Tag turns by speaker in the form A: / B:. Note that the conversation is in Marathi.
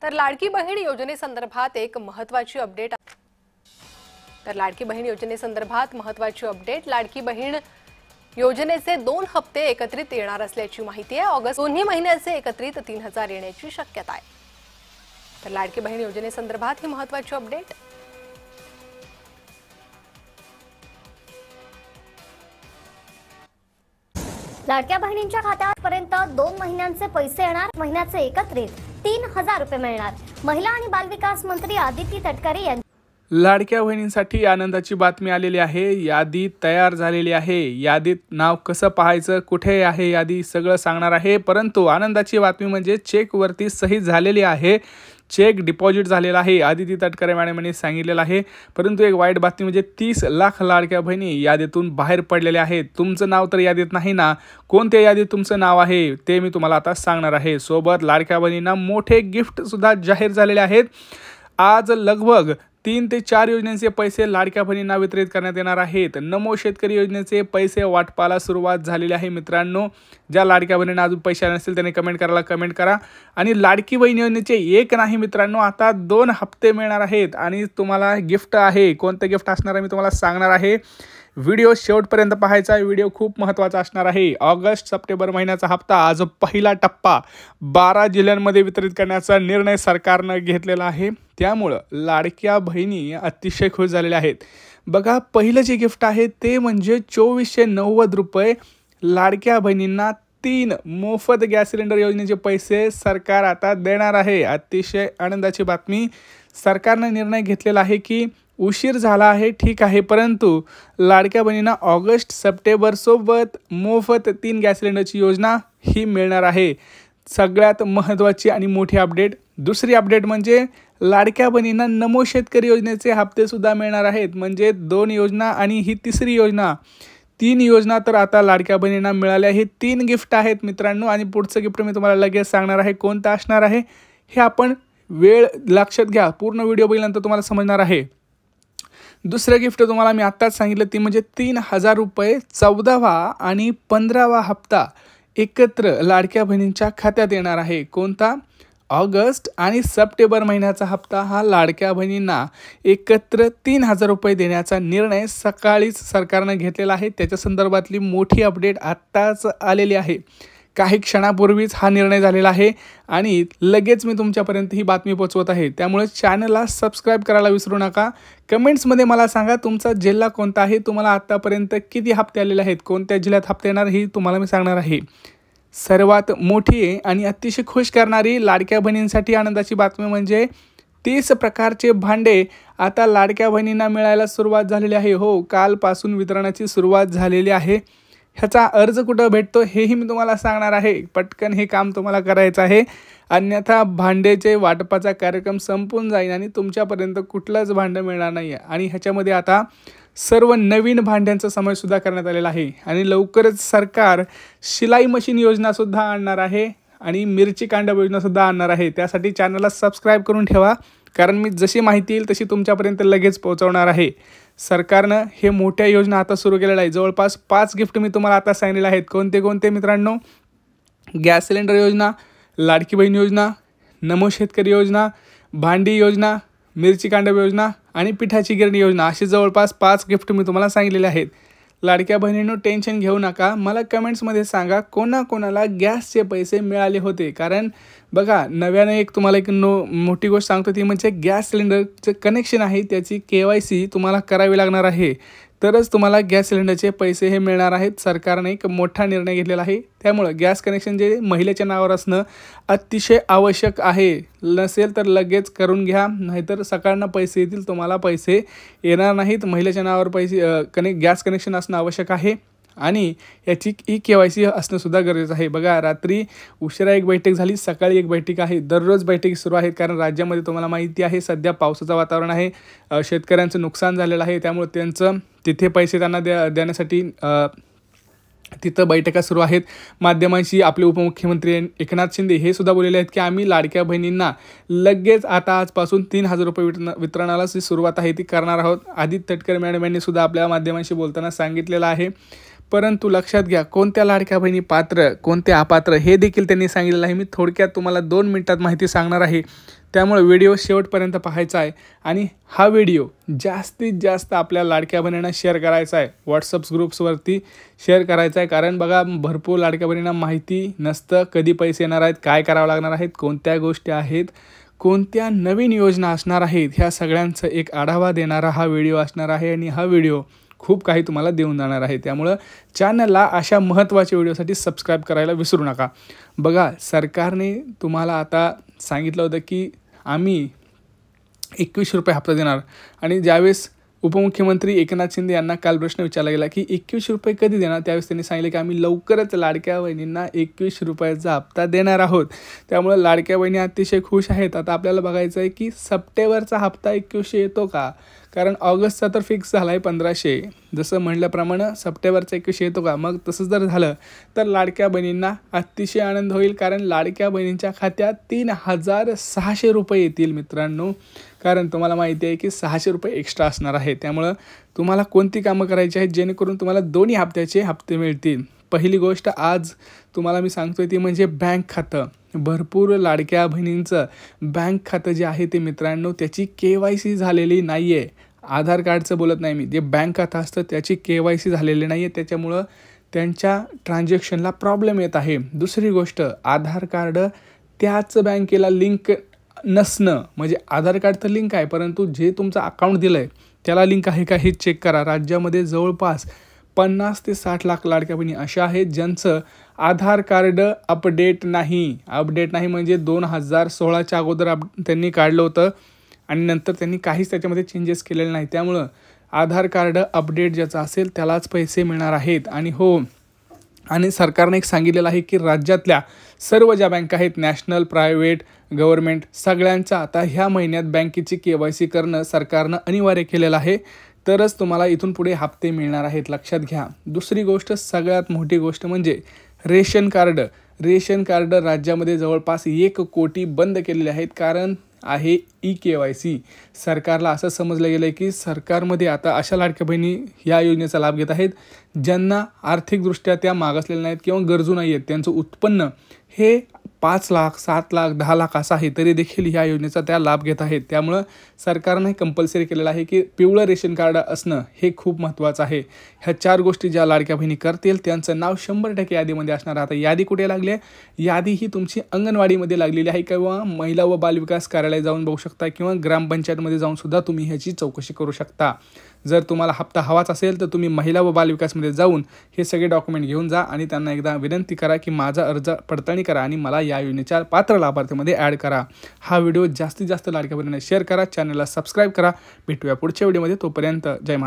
A: तर लाडकी बहीण योजनेसंदर्भात एक महत्त्वाची अपडेट लाडकी बहीण योजनेचे 2 हप्ते एकत्रित येणार असल्याची माहिती आहे। ऑगस्ट दोन्ही महिन्याचे एकत्रित 3000 येण्याची शक्यता आहे। तर लाडकी बहीण योजनेसंदर्भात ही महत्त्वाची अपडेट।
B: लाडक्या बहिणींच्या खात्यात पर्यंत 2 महिन्यांचे पैसे येणार, महिन्याचे एकत्रित 3000 रुपये मिळणार। महिला आणि बालविकास मंत्री आदिती तटकरे यांनी
C: लाडक्या बहिणींसाठी आनंदाची बातमी आलेली आहे। यादी तयार झालेली आहे। यादीत नाव कसं पाहायचं, कुठे आहे यादी, सगळं सांगणार आहे। परंतु आनंदाची बातमी म्हणजे चेक वरती सही झालेली आहे, चेक डिपॉझिट झालेला आहे, आदिती तटकरे मॅडमांनी सांगितलेलं आहे। परंतु एक वाईट बातमी म्हणजे 30 लाख लाडक्या बहिणी यादीतून बाहेर पडलेल्या आहेत। तुमचं नाव तर यादीत नाही ना? कोणत्या यादीत तुमचं नाव आहे ते मी तुम्हाला आता सांगणार आहे। सोबत लाडक्या बहिणींना मोठे गिफ्ट सुद्धा जाहीर झालेले आहेत। आज लगभग 3 ते 4 योजनेचे पैसे लाडक्या बहिणींना वितरित करण्यात येणार आहेत। नमो शेतकरी योजनेचे पैसे वाटपाला सुरुवात झालेली आहे। मित्रांनो, ज्या लाडक्या बहिणींना अजून पैसे आले नसतील त्यांनी कमेंट करा। आणि लाडकी बहीण योजनेचे एक नाही मित्रांनो, आता 2 हप्ते मिळणार आहेत आणि तुम्हाला गिफ्ट आहे। कोणते गिफ्ट असणार आहे मी तुम्हाला सांगणार आहे। व्हिडिओ शेवटपर्यंत पाहायचा, व्हिडिओ खूप महत्त्वाचा असणार आहे। ऑगस्ट सप्टेंबर महिन्याचा हप्ता आज पहिला टप्पा 12 जिल्ह्यांमध्ये वितरित करण्याचा निर्णय सरकारने घेतलेला आहे। त्यामुळे लाडक्या बहिणी अतिशय खुश झालेल्या आहेत। बघा, पहिलं जे गिफ्ट आहे ते म्हणजे 2490 रुपये लाडक्या बहिणींना 3 मोफत गॅस सिलेंडर योजनेचे पैसे सरकार आता देणार आहे। अतिशय आनंदाची बातमी। सरकारने निर्णय घेतलेला आहे की उशीर झाला आहे ठीक आहे, परंतु लाडक्या बहिणींना ऑगस्ट सप्टेंबर सोबत मोफत 3 गॅस सिलेंडरची योजना ही मिळणार आहे। सगळ्यात महत्त्वाची आणि मोठी अपडेट। दुसरी अपडेट म्हणजे लाडक्या बहिणींना नमो शेतकरी योजनेचे हप्ते सुद्धा मिळणार आहेत। म्हणजे 2 योजना आणि ही तिसरी योजना, 3 योजना तर आता लाडक्या बहिणींना मिळाल्या। हे 3 गिफ्ट आहेत मित्रांनो। आणि पुढचं गिफ्ट मी तुम्हाला लगेच सांगणार आहे कोणतं असणार आहे हे। आपण वेळ लक्षात घ्या, पूर्ण व्हिडिओ बघितल्यानंतर तुम्हाला समजणार आहे। दुसरं गिफ्ट तुम्हाला मी आत्ताच सांगितलं ती म्हणजे 3000 रुपये 14वा आणि 15वा हप्ता एकत्र लाडक्या बहिणींच्या खात्यात येणार आहे। कोणता? ऑगस्ट आणि सप्टेंबर महिन्याचा हप्ता हा लाडक्या बहिणींना एकत्र 3000 रुपये देण्याचा निर्णय सकाळीच सरकारने घेतलेला आहे। त्याच्या संदर्भातली मोठी अपडेट आत्ताच आलेली आहे। काही क्षणापूर्वीच हा निर्णय झालेला आहे आणि लगेच मी तुमच्यापर्यंत ही बातमी पोहोचवत आहे। त्यामुळे चॅनलला सबस्क्राईब करायला विसरू नका। कमेंट्समध्ये मला सांगा तुमचा जिल्हा कोणता आहे, तुम्हाला आत्तापर्यंत किती हप्ते आलेले आहेत, कोणत्या जिल्ह्यात हप्ते येणार ही तुम्हाला मी सांगणार आहे। सर्वात मोठी आणि अतिशय खुश करणारी लाडक्या बहिणींसाठी आनंदाची बातमी म्हणजे 30 प्रकारचे भांडे आता लाडक्या बहिणींना मिळायला सुरुवात झालेली आहे। हो, कालपासून वितरणाची सुरुवात झालेली आहे। ह्याचा अर्ज कुठं भेटतो हेही मी तुम्हाला सांगणार आहे। पटकन हे काम तुम्हाला करायचं आहे, अन्यथा भांड्याचे वाटपाचा कार्यक्रम संपून जाईल आणि तुमच्यापर्यंत कुठलंच भांडं मिळणार नाही आहे। आणि ह्याच्यामध्ये आता सर्व नवीन भांड्यांचा समावेश सुद्धा करण्यात आलेला आहे। आणि लवकरच सरकार शिलाई मशीन योजना सुद्धा आणणार आहे आणि मिरची कांडप योजना सुद्धा आणणार आहे। त्यासाठी चॅनलला सबस्क्राईब करून ठेवा, कारण मी जशी माहिती येईल तशी तुमच्यापर्यंत लगेच पोहोचवणार आहे। सरकारनं हे मोठ्या योजना आता सुरू केलेल्या आहे। जवळपास 5 गिफ्ट मी तुम्हाला आता सांगितले आहेत। कोणते मित्रांनो? गॅस सिलेंडर योजना, लाडकी बहीण योजना, नमो शेतकरी योजना, भांडी योजना, मिरची कांडप योजना आणि पिठाची गिरणी योजना, अशी जवळपास 5 गिफ्ट मी तुम्हाला सांगितलेले आहेत। लाडक्या बहिणींनो, टेन्शन घेऊ नका। मला कमेंट्समध्ये सांगा कोणाकोणाला गॅसचे पैसे मिळाले होते। कारण बघा, नव्याने तुम्हाला एक मोठी गोष्ट सांगतो ती म्हणजे गॅस सिलेंडरचं कनेक्शन आहे त्याची KYC तुम्हाला करावी लागणार आहे, तरच तुम्हाला गॅस सिलेंडरचे पैसे हे मिळणार आहेत। सरकारने एक मोठा निर्णय घेतलेला आहे। त्यामुळे गॅस कनेक्शन जे महिलेच्या नावावर असणं अतिशय आवश्यक आहे। नसेल तर लगेच करून घ्या, नाहीतर सकाळनं पैसे येतील, तुम्हाला पैसे येणार नाहीत। महिलेच्या नावावर गॅस कनेक्शन असणं आवश्यक आहे आणि याची KYC असणं सुद्धा गरजेचं आहे। बघा, रात्री उशिरा एक बैठक झाली, सकाळी एक बैठक आहे। दररोज बैठकी सुरू आहेत, कारण राज्यामध्ये तुम्हाला माहिती आहे सध्या पावसाचं वातावरण आहे, शेतकऱ्यांचं नुकसान झालेलं आहे। त्यामुळे त्यांचं तिथे पैसे त्यांना देण्यासाठी तिथं बैठका सुरू आहेत। माध्यमांशी आपले उपमुख्यमंत्री एकनाथ शिंदे हे सुद्धा बोललेले आहेत की आम्ही लाडक्या बहिणींना लगेच आता आजपासून 3000 रुपये वितरणाला जी सुरुवात आहे ती करणार आहोत। आदिती तटकरे मॅडम यांनी सुद्धा आपल्या माध्यमांशी बोलताना सांगितलेलं आहे। परंतु लक्षात घ्या कोणत्या लाडक्या बहिणी पात्र कोणत्या अपात्र हे देखील त्यांनी सांगितलेलं आहे. मी थोडक्यात तुम्हाला 2 मिनिटात माहिती सांगणार आहे, त्यामुळे व्हिडिओ शेवटपर्यंत पाहायचा आहे. आणि हा व्हिडिओ जास्तीत जास्त आपल्या लाडक्या बहिणींना शेअर करायचा आहे, व्हॉट्सअप ग्रुप्सवरती शेअर करायचा आहे. कारण बघा भरपूर लाडक्या बहिणींना माहिती नसतं कधी पैसे येणार आहेत, काय करावं लागणार आहेत, कोणत्या गोष्टी आहेत, कोणत्या नवीन योजना असणार आहेत, ह्या सगळ्यांचं एक आढावा देणारा हा व्हिडिओ असणार आहे. आणि हा व्हिडिओ खूप काही तुम्हाला देऊन जाणार आहे. त्यामुळं चॅनलला अशा महत्त्वाच्या व्हिडिओसाठी सबस्क्राईब करायला विसरू नका. बघा सरकारने तुम्हाला आता सांगितलं होतं की आम्ही 21 रुपये हप्ता देणार. आणि ज्यावेळेस उपमुख्यमंत्री एकनाथ शिंदे यांना काल प्रश्न विचारला गेला की 21 रुपये कधी देणार, त्यावेळेस त्यांनी सांगितलं की आम्ही लवकरच लाडक्या बहिणींना 21 रुपयाचा हप्ता देणार आहोत. त्यामुळे लाडक्या बहिणी अतिशय खुश आहेत. आता आपल्याला बघायचं आहे की सप्टेंबरचा हप्ता 2100 येतो का, कारण ऑगस्टचा तर फिक्स झाला आहे 1500. जसं म्हटल्याप्रमाणे सप्टेंबरचा 2100 येतो का. मग तसं जर झालं तर लाडक्या बहिणींना अतिशय आनंद होईल, कारण लाडक्या बहिणींच्या खात्यात 3600 रुपये येतील मित्रांनो. कारण तुम्हाला माहिती आहे की 600 रुपये एक्स्ट्रा असणार आहे. त्यामुळं तुम्हाला कोणती कामं करायची आहेत जेणेकरून तुम्हाला दोन्ही हप्त्याचे हप्ते मिळतील. पहिली गोष्ट आज तुम्हाला मी सांगतोय ती म्हणजे बँक खातं. भरपूर लाडक्या बहिणींचं बँक खातं जे आहे ते मित्रांनो त्याची KYC झालेली नाही आहे. आधार कार्डचं बोलत नाही मी, जे बँक खातं असतं त्याची KYC झालेली नाही आहे. त्याच्यामुळं त्यांच्या ट्रान्झॅक्शनला प्रॉब्लेम येत आहे. दुसरी गोष्ट आधार कार्ड त्याच बँकेला लिंक नसणं. म्हणजे आधार कार्ड तर लिंक आहे, परंतु जे तुमचं अकाउंट दिलं आहे त्याला लिंक आहे का हे चेक करा. राज्यामध्ये जवळपास 50 ते 60 लाख लाडक्या बहिणी अशा आहेत ज्यांचं आधार कार्ड अपडेट नाही म्हणजे 2016च्या अगोदर त्यांनी काढलं होतं आणि नंतर त्यांनी काहीच त्याच्यामध्ये चेंजेस केलेले नाही. त्यामुळं आधार कार्ड अपडेट ज्याचं असेल त्यालाच पैसे मिळणार आहेत. आणि सरकारने एक सांगितलेलं आहे की राज्यातल्या सर्व ज्या बँका आहेत नॅशनल, प्रायव्हेट, गव्हर्नमेंट सगळ्यांचं आता ह्या महिन्यात बँकेची KYC करणं सरकारनं अनिवार्य केलेलं आहे. तरच तुम्हाला इथून पुढे हप्ते मिळणार आहेत, लक्षात घ्या. दुसरी गोष्ट सगळ्यात मोठी गोष्ट म्हणजे रेशन कार्ड राज्यामध्ये जवळपास 1 कोटी बंद केलेले आहेत. कारण आहे eKYC. सरकारला असं समजलं गेलं आहे की सरकारमध्ये आता अशा लाडक्या बहिणी या योजनेचा लाभ घेत आहेत ज्यांना आर्थिकदृष्ट्या त्या मागासलेल्या नाहीत किंवा गरजू नाही आहेत. त्यांचं उत्पन्न हे 5 लाख, 7 लाख, 10 लाख असं आहे, तरी देखील ह्या योजनेचा त्या लाभ घेत आहेत. त्यामुळं सरकारने कंपल्सरी केलेलं आहे की पिवळं रेशन कार्ड असणं हे खूप महत्त्वाचं आहे. ह्या 4 गोष्टी ज्या लाडक्या बहिणी करतील त्यांचं नाव 100% यादीमध्ये असणार. आता यादी कुठे लागली आहे, यादी ही तुमची अंगणवाडीमध्ये लागलेली आहे किंवा महिला व बालविकास कार्यालय जाऊन बघू शकता किंवा ग्रामपंचायतमध्ये जाऊन सुद्धा तुम्ही ह्याची चौकशी करू शकता. जर तुम्हाला हप्ता हवाच असेल तर तुम्ही महिला व बालविकासमध्ये जाऊन हे सगळे डॉक्युमेंट घेऊन जा आणि त्यांना एकदा विनंती करा की माझा अर्ज पडताळणी करा आणि मला या योजनेच्या पात्र लाभार्थीमध्ये ॲड करा. हा व्हिडिओ जास्तीत जास्त लाडक्या बहिणींना शेअर करा, चॅनलला सबस्क्राईब करा. भेटूया पुढच्या व्हिडिओमध्ये. तोपर्यंत जय महाराज.